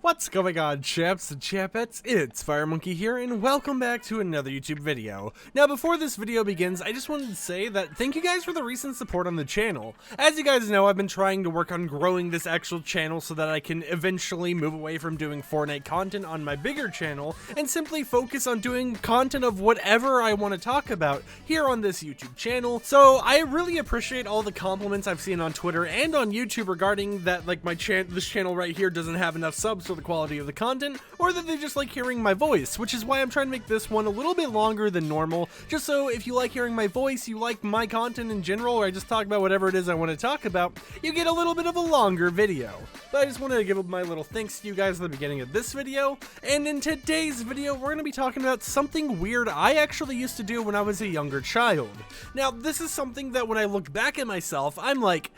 What's going on, chaps and chapettes? It's FireMonkey here, and welcome back to another YouTube video. Now, before this video begins, I just wanted to say that thank you guys for the recent support on the channel. As you guys know, I've been trying to work on growing this actual channel so that I can eventually move away from doing Fortnite content on my bigger channel, and simply focus on doing content of whatever I want to talk about here on this YouTube channel. So, I really appreciate all the compliments I've seen on Twitter and on YouTube regarding that, like, this channel right here doesn't have enough subs for the quality of the content, or that they just like hearing my voice, which is why I'm trying to make this one a little bit longer than normal, just so if you like hearing my voice, you like my content in general, or I just talk about whatever it is I want to talk about, you get a little bit of a longer video. But I just wanted to give my little thanks to you guys at the beginning of this video, and in today's video, we're going to be talking about something weird I actually used to do when I was a younger child. Now, this is something that when I look back at myself, I'm like,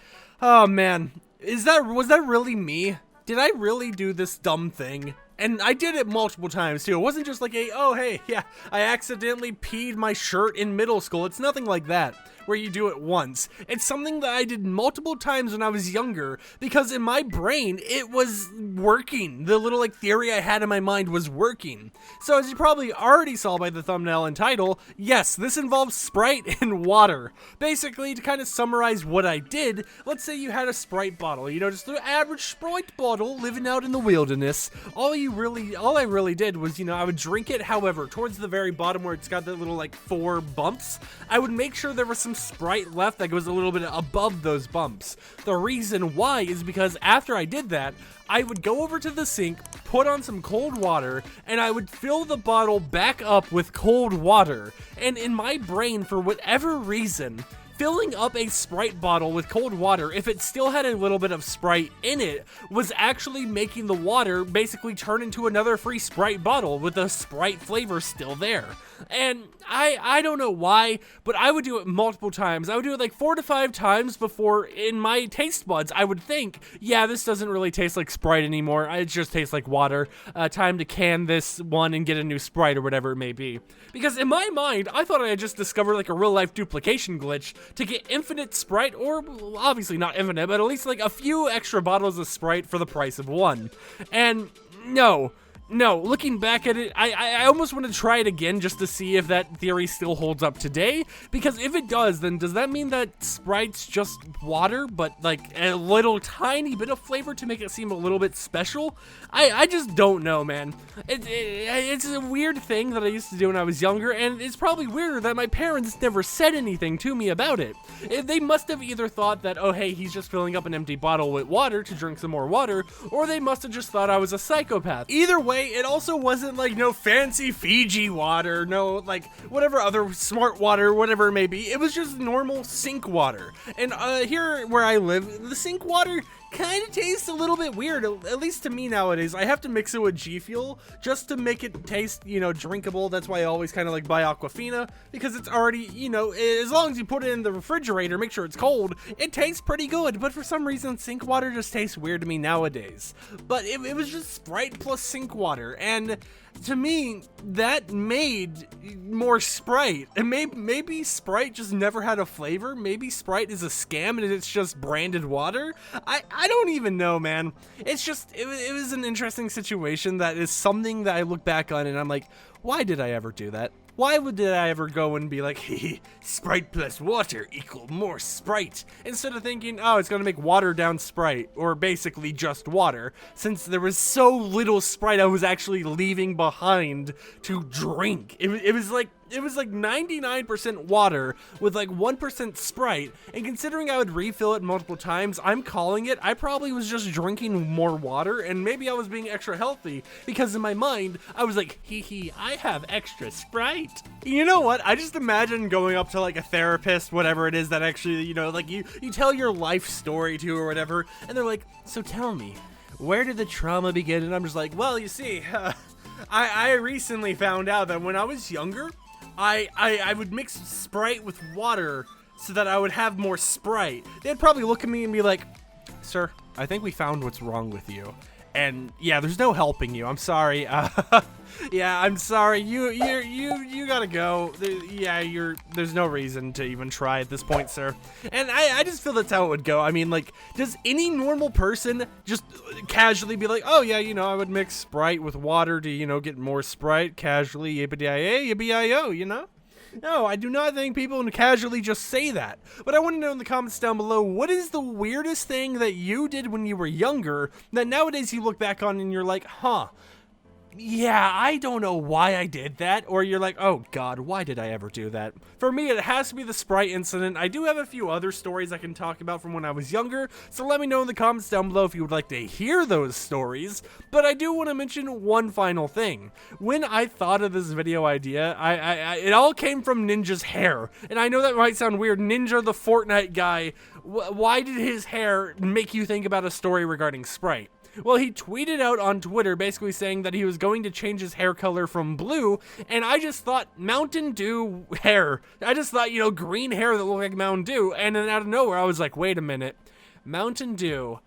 oh man, was that really me? Did I really do this dumb thing? And I did it multiple times too. It wasn't just like oh hey, yeah, I accidentally peed my shirt in middle school. It's nothing like that, where you do it once. It's something that I did multiple times when I was younger, because in my brain, it was working. The little theory I had in my mind was working. So as you probably already saw by the thumbnail and title, yes, this involves Sprite and water. Basically, to kind of summarize what I did, let's say you had a Sprite bottle, just the average Sprite bottle living out in the wilderness. All I really did was, I would drink it. However, towards the very bottom where it's got the little 4 bumps, I would make sure there was some Sprite left that goes a little bit above those bumps. The reason why is because after I did that, I would go over to the sink, put on some cold water, and I would fill the bottle back up with cold water. And in my brain, for whatever reason, filling up a Sprite bottle with cold water, if it still had a little bit of Sprite in it, was actually making the water basically turn into another free Sprite bottle with the Sprite flavor still there. And I don't know why, but I would do it multiple times. I would do it 4 to 5 times before, in my taste buds, I would think, yeah, this doesn't really taste like Sprite anymore. It just tastes like water. Time to can this one and get a new Sprite or whatever it may be. Because in my mind, I thought I had just discovered a real-life duplication glitch to get infinite Sprite, or obviously not infinite, but at least a few extra bottles of Sprite for the price of one. And no, looking back at it, I almost want to try it again just to see if that theory still holds up today, because if it does, then does that mean that Sprite's just water, but a little tiny bit of flavor to make it seem a little bit special? I just don't know, man. It's a weird thing that I used to do when I was younger, and it's probably weirder that my parents never said anything to me about it. They must have either thought that, oh hey, he's just filling up an empty bottle with water to drink some more water, or they must have just thought I was a psychopath. Either way, it also wasn't no fancy Fiji water, no whatever other smart water, whatever it may be. It was just normal sink water. And here where I live, the sink water kind of tastes a little bit weird, at least to me nowadays. I have to mix it with G Fuel just to make it taste, drinkable. That's why I always kind of buy Aquafina, because it's already, as long as you put it in the refrigerator, make sure it's cold, it tastes pretty good. But for some reason, sink water just tastes weird to me nowadays. But it was just Sprite plus sink water, and to me, that made more Sprite. And maybe Sprite just never had a flavor. Maybe Sprite is a scam and it's just branded water. I don't even know, man. It's just, it was an interesting situation that is something that I look back on and I'm like, why did I ever do that? Why did I ever go and be like, hey, Sprite plus water equal more Sprite? Instead of thinking, oh, it's gonna make watered down Sprite, or basically just water, since there was so little Sprite I was actually leaving behind to drink. It was like 99% water with 1% Sprite, and considering I would refill it multiple times, I'm calling it I probably was just drinking more water, and maybe I was being extra healthy, because in my mind, I was like, hee, I have extra Sprite. You know what? I just imagine going up to a therapist, whatever it is that actually, you tell your life story to or whatever, and they're like, so tell me, where did the trauma begin? And I'm just like, well, you see, I recently found out that when I was younger, I would mix Sprite with water so that I would have more Sprite. They'd probably look at me and be like, sir, I think we found what's wrong with you. and yeah, there's no helping you. I'm sorry. Yeah, I'm sorry. You gotta go. There's no reason to even try at this point, sir. And I just feel that's how it would go. I mean, like, does any normal person just casually be like, oh yeah, I would mix Sprite with water to, get more Sprite casually, yippee-yi-yay, yippee-yi-yo, No, I do not think people casually just say that. But I want to know in the comments down below, what is the weirdest thing that you did when you were younger that nowadays you look back on and you're like, huh, yeah, I don't know why I did that, or you're like, oh god, why did I ever do that? For me, it has to be the Sprite incident. I do have a few other stories I can talk about from when I was younger, so let me know in the comments down below if you would like to hear those stories. But I do want to mention one final thing. When I thought of this video idea, it all came from Ninja's hair, and I know that might sound weird. Ninja, the Fortnite guy, why did his hair make you think about a story regarding Sprite? Well, he tweeted out on Twitter basically saying that he was going to change his hair color from blue, and I just thought Mountain Dew hair. I just thought, green hair that looked like Mountain Dew, and then out of nowhere I was like, wait a minute, Mountain Dew,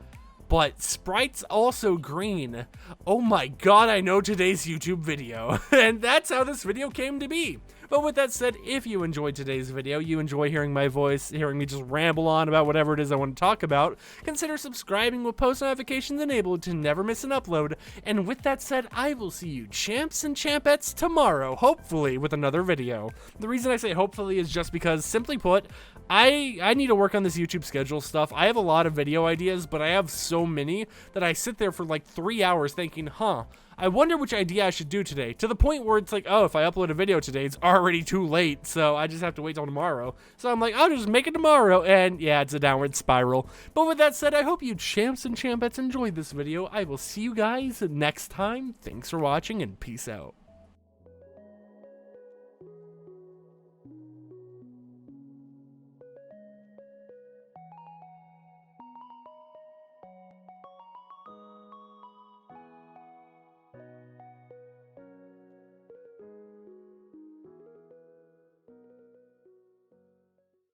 but Sprite's also green. Oh my god, I know today's YouTube video. And that's how this video came to be. But with that said, if you enjoyed today's video, you enjoy hearing my voice, hearing me just ramble on about whatever it is I want to talk about, consider subscribing with post notifications enabled to never miss an upload. And with that said, I will see you champs and champettes tomorrow, hopefully with another video. The reason I say hopefully is just because, simply put, I need to work on this YouTube schedule stuff. I have a lot of video ideas, but I have so many that I sit there for like 3 hours thinking, I wonder which idea I should do today, to the point where it's like, oh, if I upload a video today, it's already too late, so I just have to wait till tomorrow. So I'm like, I'll just make it tomorrow, and yeah, it's a downward spiral. But with that said, I hope you champs and champettes enjoyed this video. I will see you guys next time. Thanks for watching, and peace out.